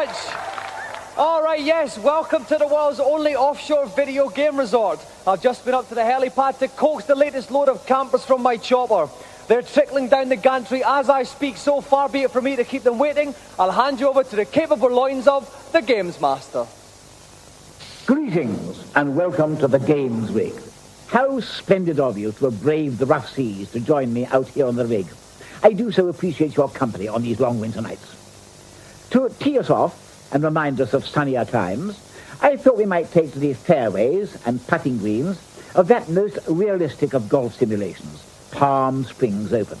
much. All right, yes, welcome to the world's only offshore video game resort. I've just been up to the helipad to coax the latest load of campers from my chopper. They're trickling down the gantry as I speak, so far be it from me to keep them waiting. I'll hand you over to the capable loins of the Gamesmaster. Greetings and welcome to the Games Rig. How splendid of you to have braved the rough seas to join me out here on the rig. I do so appreciate your company on these long winter nights. To tee us off and remind us of sunnier times, I thought we might take to these fairways and putting greens of that most realistic of golf simulations, Palm Springs Open.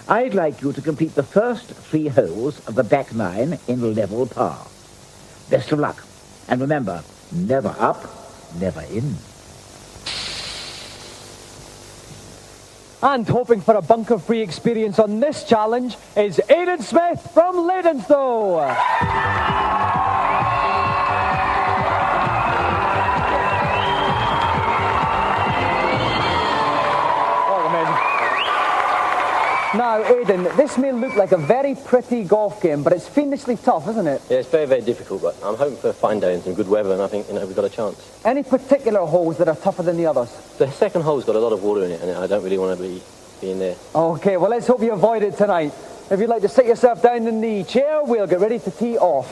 I'd like you to complete the first 3 holes of the back 9 in level par. Best of luck, and remember, never up, never in. And hoping for a bunker-free experience on this challenge is Aiden Smith from Leydenstone. Now, Aiden, this may look like a very pretty golf game, but it's fiendishly tough, isn't it? Yeah, it's very, very difficult, but I'm hoping for a fine day and some good weather, and I think, we've got a chance. Any particular holes that are tougher than the others? The second hole's got a lot of water in it, and I don't really want to be in there. Okay, well, let's hope you avoid it tonight. If you'd like to sit yourself down in the chair, we'll get ready to tee off.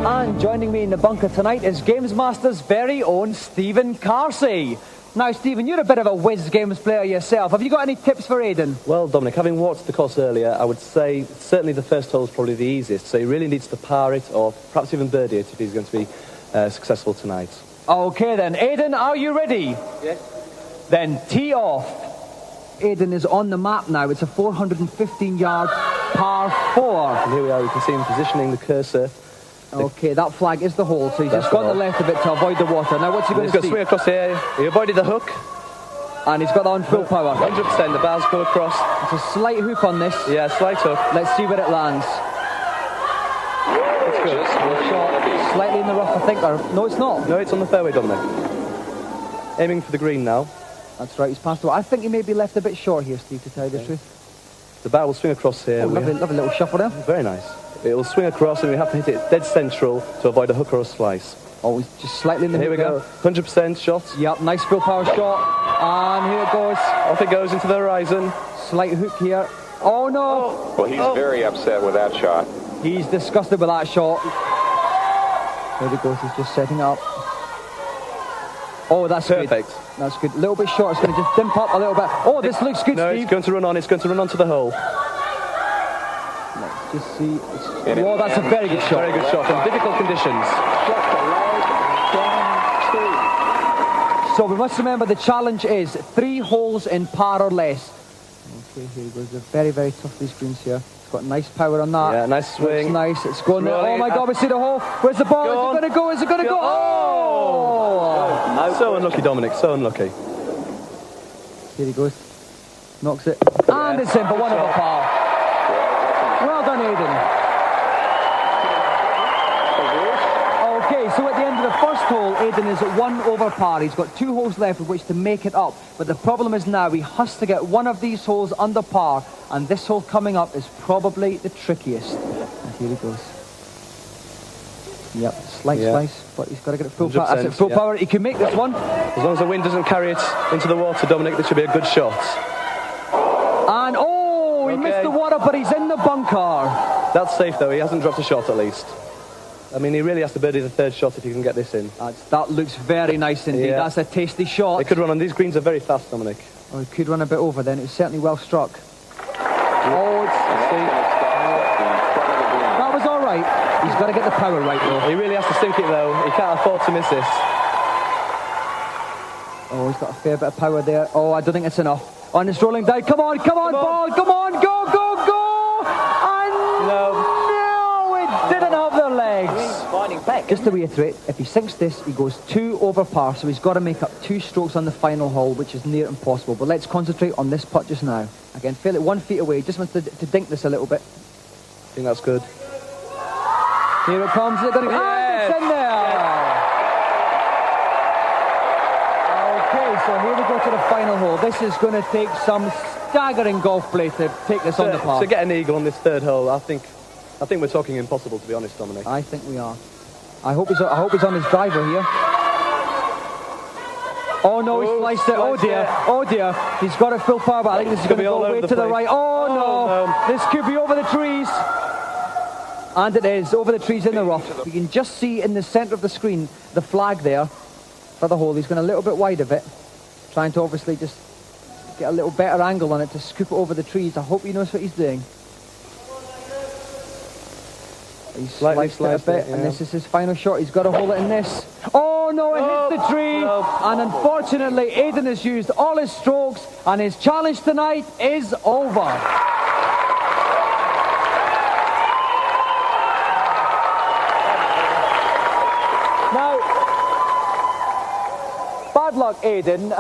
And joining me in the bunker tonight is Gamesmaster's very own Stephen Carsey. Now, Stephen, you're a bit of a whiz games player yourself. Have you got any tips for Aiden? Well, Dominic, having walked the course earlier, I would say certainly the first hole is probably the easiest. So he really needs to par it or perhaps even birdie it if he's going to be successful tonight. Okay, then. Aiden, are you ready? Yes. Then tee off. Aiden is on the map now. It's a 415-yard par 4. And here we are. You can see him positioning the cursor. Okay, that flag is the hole, so he's just gone to the left of it to avoid the water. Now, what's he going to see? He's got to swing across here. He avoided the hook. And he's got that on full power. 100%. The bar's go across. It's a slight hook on this. Yeah, slight hook. Let's see where it lands. It's good. Shot slightly in the rough, I think. Or, no, it's not. No, it's on the fairway, Dominic. Aiming for the green now. That's right, he's passed the. I think he may be left a bit short here, Steve, to tell you the truth. The bar will swing across here. Oh, lovely little shuffle there. Very nice. It will swing across and we have to hit it dead central to avoid a hook or a slice. Oh, he's just slightly in the Here we go. 100% shot. Yep, nice full power shot. And here it goes. Off it goes into the horizon. Slight hook here. Oh, no. Well, he's very upset with that shot. He's disgusted with that shot. There he goes, he's just setting up. Oh, that's perfect. Good. That's good. A little bit short. It's going to just dimp up a little bit. Oh, this looks good, no, Steve. it's going to run on. It's going to run onto the hole. Let's just see. Oh, that's a very good shot. Very good shot in difficult conditions. So we must remember the challenge is 3 holes in par or less. Okay, here he goes. They're very, very tough, these greens here. It's got nice power on that. Yeah, nice swing. It's nice. It's going there. Oh my God, we see the hole. Where's the ball? Is it going to go? Is it going to go? Oh! So unlucky, Dominic. So unlucky. Here he goes. Knocks it. And it's in for 1 over par. Well done, Aiden. Okay, so at the end of the first hole, Aiden is at 1 over par. He's got 2 holes left with which to make it up. But the problem is now he has to get one of these holes under par. And this hole coming up is probably the trickiest. And here he goes. Yep, slice, but he's got to get it full power. That's it, full power. He can make this one. As long as the wind doesn't carry it into the water, Dominic, this should be a good shot. And he missed the water, but he's in the bunker. That's safe, though. He hasn't dropped a shot, at least. I mean, he really has to birdie the 3rd shot if he can get this in. That looks very nice indeed. Yeah. That's a tasty shot. It could run on. These greens are very fast, Dominic. Oh, it could run a bit over then. It's certainly well struck. That was all right. He's got to get the power right, though. He really has to sink it, though. He can't afford to miss this. Oh, he's got a fair bit of power there. Oh, I don't think it's enough. And it's rolling down. Come on, ball. Come on, go. And no, it didn't have their legs. Just to reiterate, if he sinks this, he goes 2 over par, so he's got to make up 2 strokes on the final hole, which is near impossible. But let's concentrate on this putt just now. Again, feel it 1 feet away. Just wants to dink this a little bit. I think that's good. Here it comes. It's in there. Okay, so here we go to the final hole. This is going to take some staggering golf play to take this on the par. To get an eagle on this third hole, I think we're talking impossible, to be honest, Dominic. I think we are. I hope he's on his driver here. Oh no, he sliced it. Oh dear. Oh dear. He's got it full power, but I think this is going to go way to the right. Oh no. This could be over the trees. And it is, over the trees in the rough. You can just see in the centre of the screen the flag there for the hole. He's going a little bit wide of it, trying to obviously just get a little better angle on it to scoop it over the trees. I hope he knows what he's doing. He's sliced it a bit, and this is his final shot. He's got to hold it in this. Oh no, it hits the tree, and unfortunately Aiden has used all his strokes, and his challenge tonight is over. Bad luck, Aiden.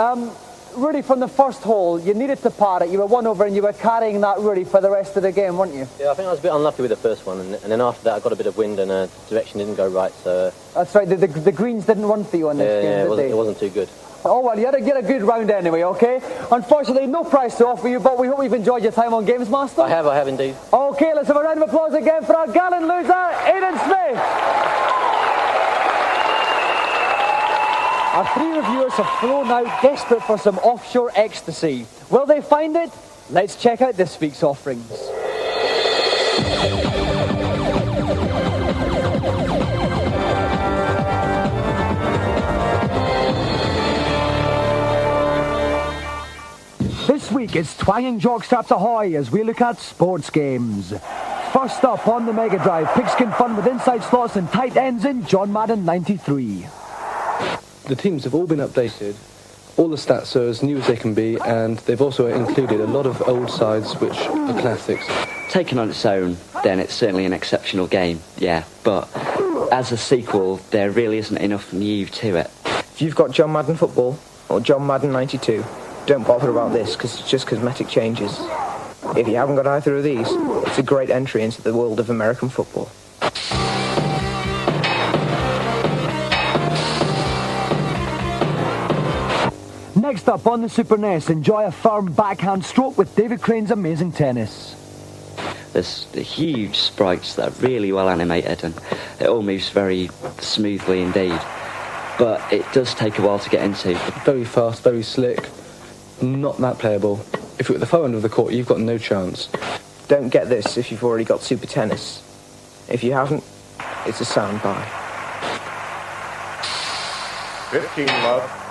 Really, from the first hole, you needed to par it. You were one over and you were carrying that really for the rest of the game, weren't you? Yeah, I think I was a bit unlucky with the first one, and then after that I got a bit of wind and direction didn't go right, so... That's right, the greens didn't run for you on this game, did they? It wasn't too good. Oh well, you had to get a good round anyway, okay? Unfortunately, no prize to offer you, but we hope you've enjoyed your time on Gamesmaster. I have indeed. Okay, let's have a round of applause again for our gallant loser, Aiden Smith! Our three reviewers have flown out desperate for some offshore ecstasy. Will they find it? Let's check out this week's offerings. This week it's twanging jockstraps ahoy as we look at sports games. First up on the Mega Drive, pigskin fun with inside slots and tight ends in John Madden 93. The teams have all been updated. All the stats are as new as they can be, and they've also included a lot of old sides which are classics. Taken on its own, then it's certainly an exceptional game, yeah, but as a sequel, there really isn't enough new to it. If you've got John Madden Football or John Madden 92, don't bother about this because it's just cosmetic changes. If you haven't got either of these, it's a great entry into the world of American football. Next up on the Super NES, enjoy a firm backhand stroke with David Crane's amazing tennis. There's the huge sprites that are really well animated and it all moves very smoothly indeed. But it does take a while to get into. Very fast, very slick, not that playable. If you're at the far end of the court, you've got no chance. Don't get this if you've already got Super Tennis. If you haven't, it's a sound buy. 15 love.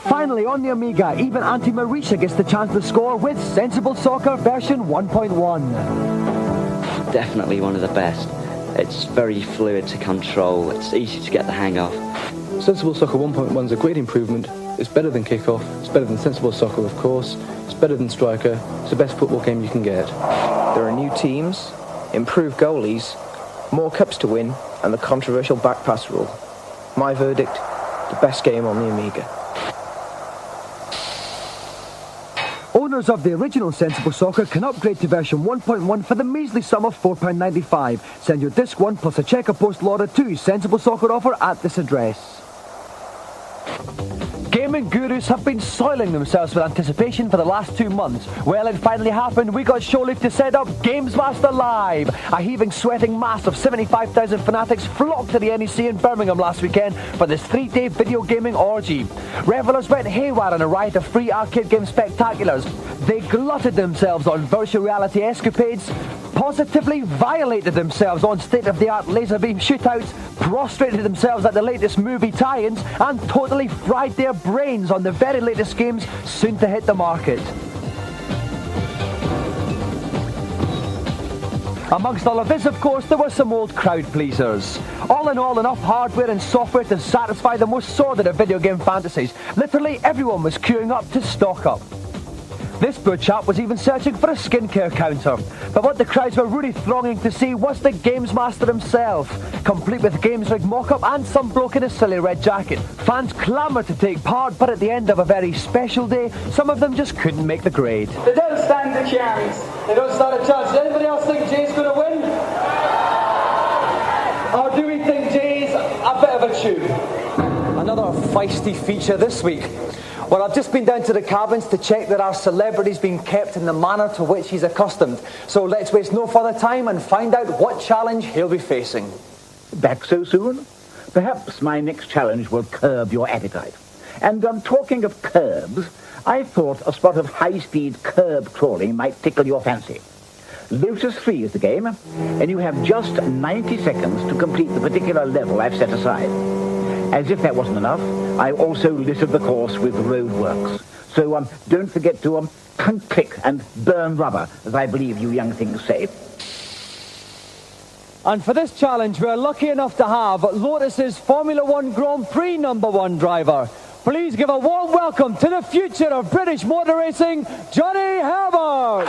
Finally, on the Amiga, even Auntie Marisha gets the chance to score with Sensible Soccer version 1.1. Definitely one of the best. It's very fluid to control, it's easy to get the hang of. Sensible Soccer 1.1 is a great improvement. It's better than Kickoff, it's better than Sensible Soccer, of course, it's better than Striker, it's the best football game you can get. There are new teams, improved goalies, more cups to win, and the controversial back pass rule. My verdict, the best game on the Amiga. Owners of the original Sensible Soccer can upgrade to version 1.1 for the measly sum of £4.95. Send your disc 1 plus a checker post order to Sensible Soccer offer at this address. Gaming gurus have been soiling themselves with anticipation for the last 2 months. Well, it finally happened. We got show leave to set up Gamesmaster Live. A heaving, sweating mass of 75,000 fanatics flocked to the NEC in Birmingham last weekend for this 3-day video gaming orgy. Revelers went haywire in a riot of free arcade game spectaculars. They glutted themselves on virtual reality escapades, positively violated themselves on state-of-the-art laser beam shootouts, prostrated themselves at the latest movie tie-ins, and totally fried their brains on the very latest games soon to hit the market. Amongst all of this, of course, there were some old crowd pleasers. All in all, enough hardware and software to satisfy the most sordid of video game fantasies. Literally everyone was queuing up to stock up. This poor chap was even searching for a skincare counter. But what the crowds were really thronging to see was the Gamesmaster himself, complete with Games Rig mock-up and some bloke in a silly red jacket. Fans clamoured to take part, but at the end of a very special day, some of them just couldn't make the grade. They don't stand a chance. They don't stand a chance. Does anybody else think Jay's going to win? Or do we think Jay's a bit of a tube? feisty feature this week? Well, I've just been down to the cabins to check that our celebrity's been kept in the manner to which he's accustomed. So let's waste no further time and find out what challenge he'll be facing. Back so soon? Perhaps my next challenge will curb your appetite. And talking of curbs, I thought a spot of high-speed curb crawling might tickle your fancy. Lotus 3 is the game, and you have just 90 seconds to complete the particular level I've set aside. As if that wasn't enough, I also littered the course with roadworks. So don't forget to click and burn rubber, as I believe you young things say. And for this challenge, we're lucky enough to have Lotus's Formula 1 Grand Prix #1 driver. Please give a warm welcome to the future of British motor racing, Johnny Herbert.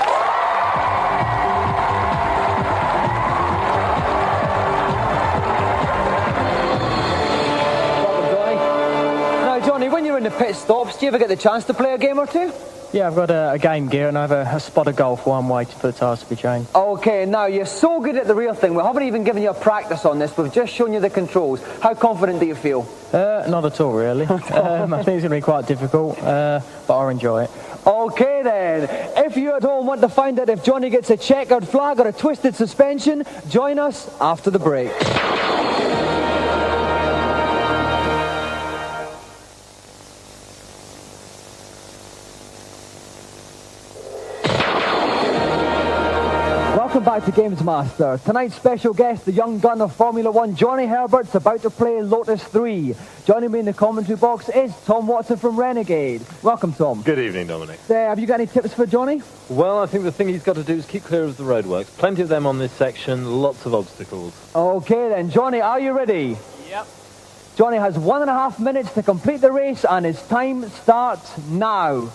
Johnny, when you're in the pit stops, do you ever get the chance to play a game or two? Yeah, I've got a Game Gear and I have a spot of golf while I'm waiting for the tyres to be changed. Okay, now you're so good at the real thing. We haven't even given you a practice on this. We've just shown you the controls. How confident do you feel? Not at all, really. I think it's going to be quite difficult, but I'll enjoy it. Okay then, if you at home want to find out if Johnny gets a checkered flag or a twisted suspension, join us after the break. Welcome back to Gamesmaster. Tonight's special guest, the young gun of Formula 1, Johnny Herbert's about to play Lotus 3. Joining me in the commentary box is Tom Watson from Renegade. Welcome, Tom. Good evening, Dominic. Have you got any tips for Johnny? Well, I think the thing he's got to do is keep clear of the roadworks. Plenty of them on this section, lots of obstacles. Okay then, Johnny, are you ready? Yep. Johnny has 1.5 minutes to complete the race and his time starts now.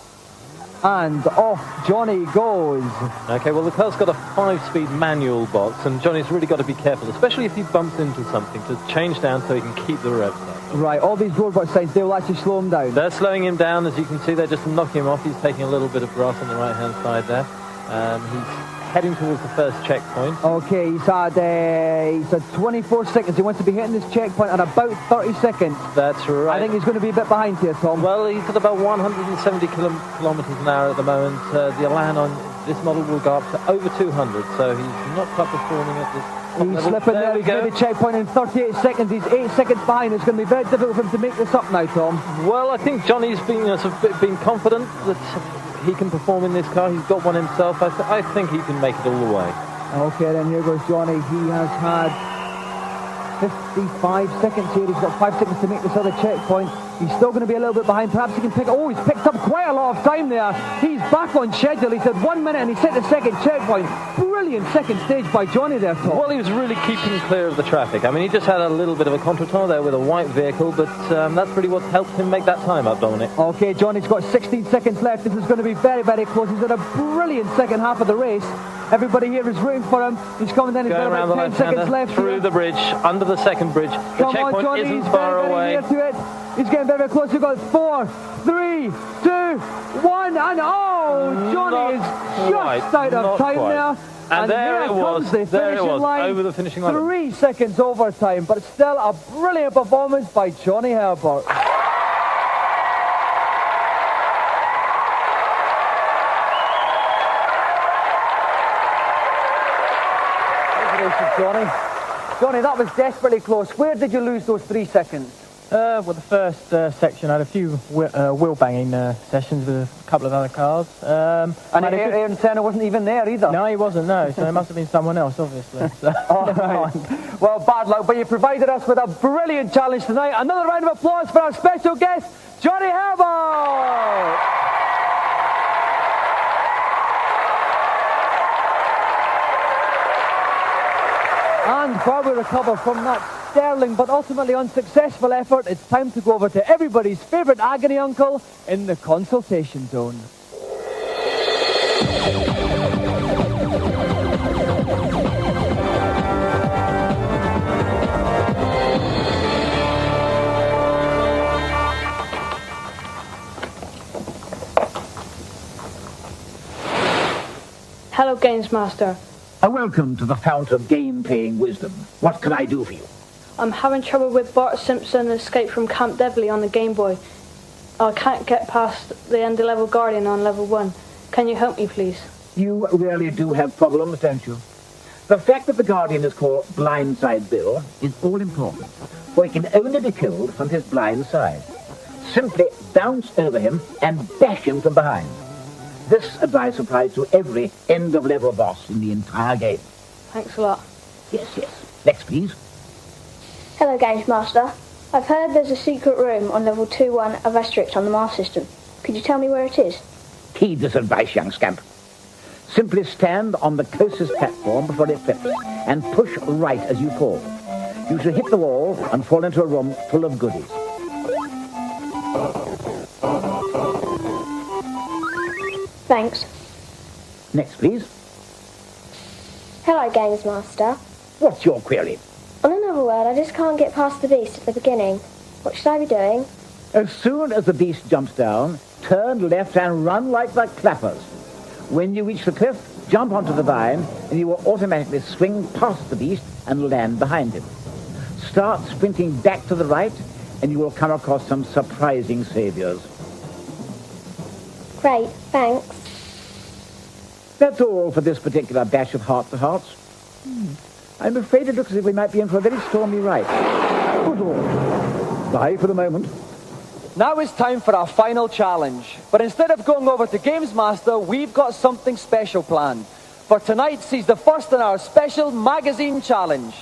And off Johnny goes. Okay, well, the car's got a 5-speed manual box, and Johnny's really got to be careful, especially if he bumps into something, to change down so he can keep the revs up. Right, all these roadwork signs, they'll actually slow him down. They're slowing him down, as you can see. They're just knocking him off. He's taking a little bit of grass on the right-hand side there. He's heading towards the first checkpoint. Okay, he's had 24 seconds. He wants to be hitting this checkpoint at about 30 seconds. That's right. I think he's going to be a bit behind here, Tom. Well, he's at about 170 kilometres an hour at the moment. The Elan on this model will go up to over 200, so he's not quite performing at this. He's slipping there. He's made a checkpoint in 38 seconds. He's 8 seconds behind. It's going to be very difficult for him to make this up now, Tom. Well, I think Johnny's been confident that he can perform in this car. He's got one himself. I think he can make it all the way. Okay, then here goes Johnny. He has had 55 seconds here. He's got 5 seconds to make this other checkpoint. He's still going to be a little bit behind. Perhaps he can pick... Oh, he's picked up quite a lot of time there. He's back on schedule. He's had 1 minute and he's hit the second checkpoint. Brilliant second stage by Johnny there, Tom. Well, he was really keeping clear of the traffic. I mean, he just had a little bit of a contretemps there with a white vehicle, but that's really what helped him make that time up, Dominic. Okay, Johnny's got 16 seconds left. This is going to be very, very close. He's had a brilliant second half of the race. Everybody here is rooting for him. He's coming down. He's got about 10 seconds left. Through the bridge, under the second bridge. The checkpoint Johnny, isn't he's far very, away. Very near to it. He's getting very, very close. We've got 4, 3, 2, 1, and Johnny is just out of time there. And there it was. There it was, over the finishing line. 3 seconds over time, but still a brilliant performance by Johnny Herbert. Johnny, that was desperately close. Where did you lose those 3 seconds? Well, the first section, I had a few wheel banging sessions with a couple of other cars. And Aiden Smith wasn't even there either. No, he wasn't, no. So it must have been someone else, obviously. So, right. Well, bad luck, but you provided us with a brilliant challenge tonight. Another round of applause for our special guest, Johnny Herbert! And while we recover from that sterling but ultimately unsuccessful effort, it's time to go over to everybody's favourite agony uncle in the consultation zone. Hello, Gamesmaster. Welcome to the fount of game-playing wisdom. What can I do for you? I'm having trouble with Bart Simpson Escape from Camp Devley on the Game Boy. I can't get past the end of level Guardian on level 1. Can you help me, please? You really do have problems, don't you? The fact that the Guardian is called Blindside Bill is all important, for he can only be killed from his blind side. Simply bounce over him and bash him from behind. This advice applies to every end-of-level boss in the entire game. Thanks a lot. Yes. Next, please. Hello, Gamesmaster. I've heard there's a secret room on level 2-1 of Asterix on the Mars system. Could you tell me where it is? Heed this advice, young scamp. Simply stand on the closest platform before it flips and push right as you fall. You shall hit the wall and fall into a room full of goodies. Thanks. Next, please. Hello, Gamesmaster. What's your query? On another word, I just can't get past the beast at the beginning. What should I be doing? As soon as the beast jumps down, turn left and run like the clappers. When you reach the cliff, jump onto the vine, and you will automatically swing past the beast and land behind him. Start sprinting back to the right, and you will come across some surprising saviors. Great, thanks. That's all for this particular bash of heart-to-hearts. I'm afraid it looks as if we might be in for a very stormy ride. Good Lord. Bye for the moment. Now it's time for our final challenge. But instead of going over to Gamesmaster, we've got something special planned. For tonight sees the first in our special magazine challenge.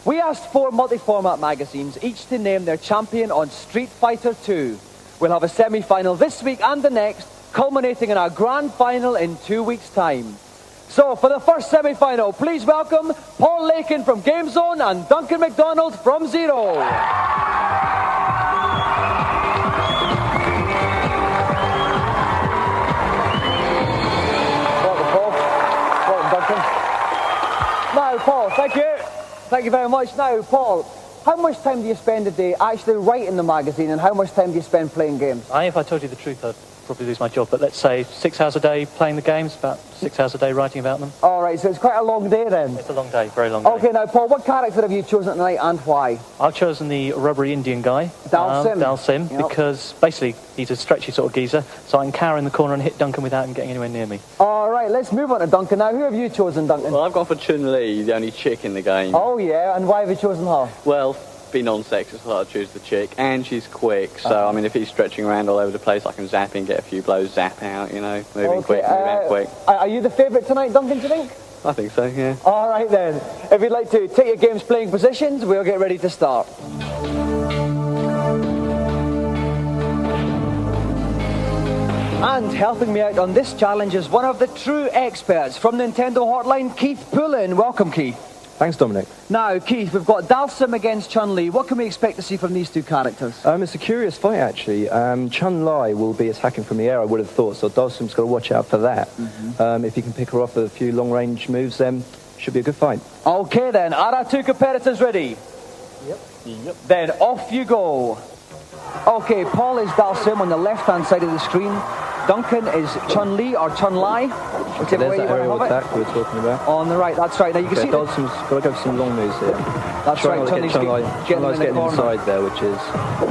We asked 4 multi-format magazines, each to name their champion on Street Fighter 2. We'll have a semi-final this week and the next, culminating in our grand final in 2 weeks' time. So, for the first semi-final, please welcome Paul Lakin from Game Zone and Duncan MacDonald from Zero. Now, Paul, thank you. Thank you very much. Now, Paul, how much time do you spend a day actually writing the magazine and how much time do you spend playing games? If I told you the truth, I'd probably lose my job. But let's say 6 hours a day playing the games, about 6 hours a day writing about them. All right, so it's quite a long day then. It's a long day, very long day. Okay, now, Paul, what character have you chosen tonight and why? I've chosen the rubbery Indian guy, Dalsim, yep. Because basically he's a stretchy sort of geezer, so I can cower in the corner and hit Duncan without him getting anywhere near me. All right, let's move on to Duncan now. Who have you chosen, Duncan? Well, I've gone for Chun-Li, the only chick in the game. Oh, yeah, and why have you chosen her? Well, be non-sexist, so I'll choose the chick, and she's quick, so, I mean, if he's stretching around all over the place, I can zap in, get a few blows, zap out, you know, moving quick, move out quick. Are you the favourite tonight, Duncan, do you think? I think so, yeah. All right, then. If you'd like to take your game's playing positions, we'll get ready to start. And helping me out on this challenge is one of the true experts from Nintendo Hotline, Keith Poulin. Welcome, Keith. Thanks, Dominic. Now, Keith, we've got Dalsim against Chun-Li. What can we expect to see from these two characters? It's a curious fight, actually. Chun-Li will be attacking from the air, I would have thought, so Dalsim's got to watch out for that. If he can pick her off with a few long-range moves, then should be a good fight. Okay, then. Are our two competitors ready? Yep. Then off you go. Okay, Paul is Dalsim on the left-hand side of the screen. Duncan is Chun-Li or Chun-Li, whichever way you want to have it. Attack we were talking about. On the right, that's right. Now you can see Dalsim's got to go for some long moves here. That's right. Chun-Li's getting inside there, which is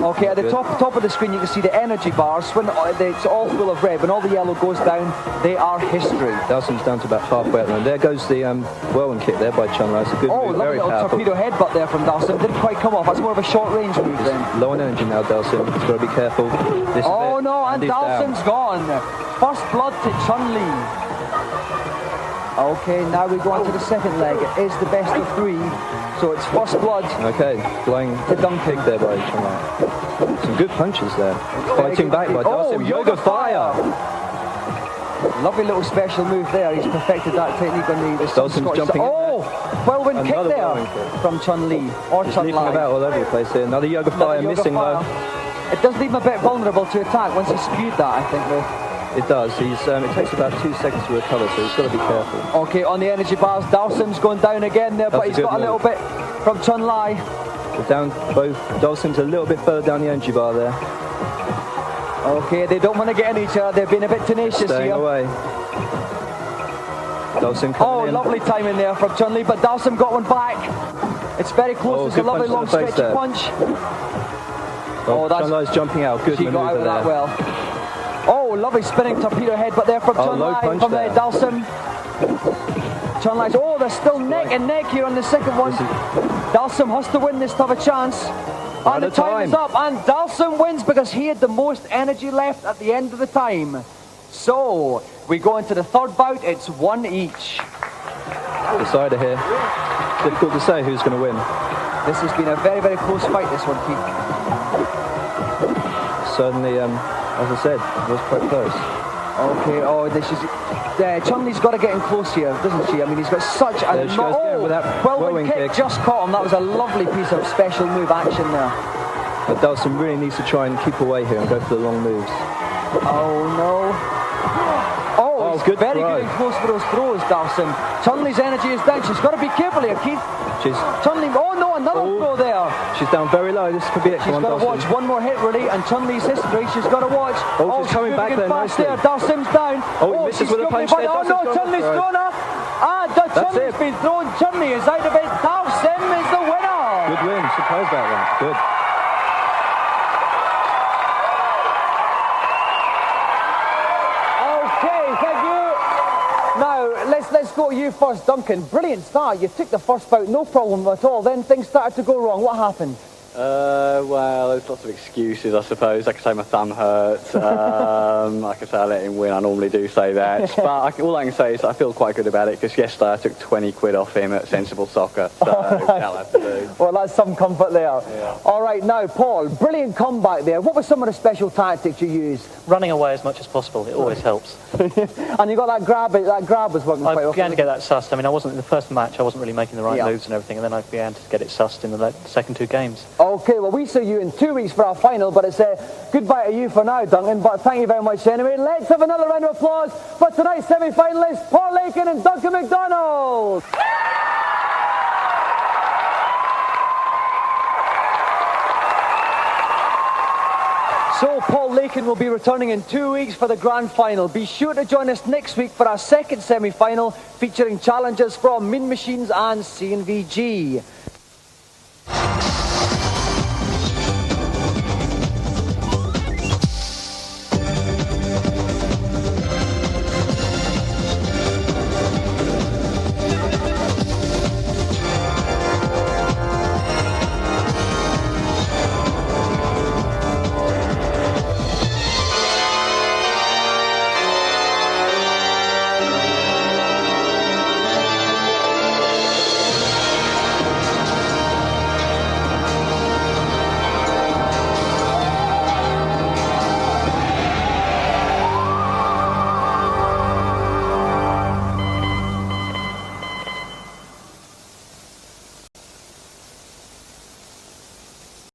okay. At the top of the screen, you can see the energy bars. When it's all full of red, when all the yellow goes down, they are history. Dalsim's down to about halfway at the moment. There goes the whirlwind kick there by Chun-Li. It's a good move, very powerful. Torpedo headbutt there from Dalsim. Didn't quite come off. That's more of a short-range move then. Low on energy now, Dalsim. He's got to be careful. Oh no, and Dalsim's gone. First blood to Chun-Li. Okay, now we go on to the second leg. It is the best of 3, so it's first blood. Okay, flying to Duncan there by Chun-Li. Some good punches there. Fighting back by Dalsim. Yoga Fire! Lovely little special move there. He's perfected that technique on the Dalsim's jumping in there. Whirlwind kick there from Chun-Li or Chun-Li. Leaping about all over the place here. Another Yoga Fire, missing though. It does leave him a bit vulnerable to attack once he's spewed that, I think, though. It does. It takes about 2 seconds to recover, so he's got to be careful. Okay, on the energy bars, Dalsim's going down again there, but he's got a little bit from Chun-Li. We're down both. Dalsim's a little bit further down the energy bar there. Okay, they don't want to get in each other. They've been a bit tenacious Staying here. away. Dalsim coming in. Lovely timing there from Chun-Li, but Dalsim got one back. It's very close. It's a good lovely long punch to the face stretchy there. punch. Chun Lai's jumping out. Good She maneuver got out of there. that well. Oh, lovely spinning torpedo headbutt there from Chun low Lai, punch from there. Dalsim. Chun Lai's, oh, they're still neck and neck here on the second one. Dalsim has to win this to have a chance. And the time is up, and Dalsim wins because he had the most energy left at the end of the time. So, we go into the third bout, it's one each. Decider here. Difficult to say who's going to win. This has been a very, very close fight, this one, Keith. Certainly, as I said, it was quite close. Okay, oh, this is... Chun-Li's got to get in close here, doesn't she? I mean, he's got such a... whirlwind kick just caught him. That was a lovely piece of special move action there. But Dalsim really needs to try and keep away here and go for the long moves. Oh, no. Oh, he's good very throw. good and close for those throws, Dalsim. Chun-Li's energy is down. She's got to be careful here, Keith. Chun-Li, oh no, another throw there. She's down very low. This could be it. She's got to watch one more hit, really, and Chun-Li's history, she's got to watch. Oh, she's coming back there nicely. Dalsim's down. Oh, misses with a punch there. Oh no, Chun-Li's thrown her. Chun-Li's been thrown. Chun-Li is out of it. Dalsim is the winner. Good win. Surprised about that. Good. Let's go to you first, Duncan. Brilliant start. You took the first bout, no problem at all. Then things started to go wrong. What happened? Well, there's lots of excuses, I suppose. Like I say, my thumb hurts. Like I say, I let him win. I normally do say that. But all I can say is I feel quite good about it because yesterday I took 20 quid off him at Sensible Soccer. So that'll have to do. Well, that's some comfort there. Yeah. All right, now, Paul, brilliant comeback there. What were some of the special tactics you used? Running away as much as possible. It always helps. And you got that grab. That grab was working quite well. I began to get that sussed. I mean, in the first match, I wasn't really making the right moves and everything, and then I began to get it sussed in the second two games. Okay, well, we see you in 2 weeks for our final, but it's goodbye to you for now, Duncan, but thank you very much anyway. Let's have another round of applause for tonight's semi-finalists, Paul Lakin and Duncan MacDonald. So Paul Lakin will be returning in 2 weeks for the grand final. Be sure to join us next week for our second semi-final featuring challenges from Mean Machines and C&VG.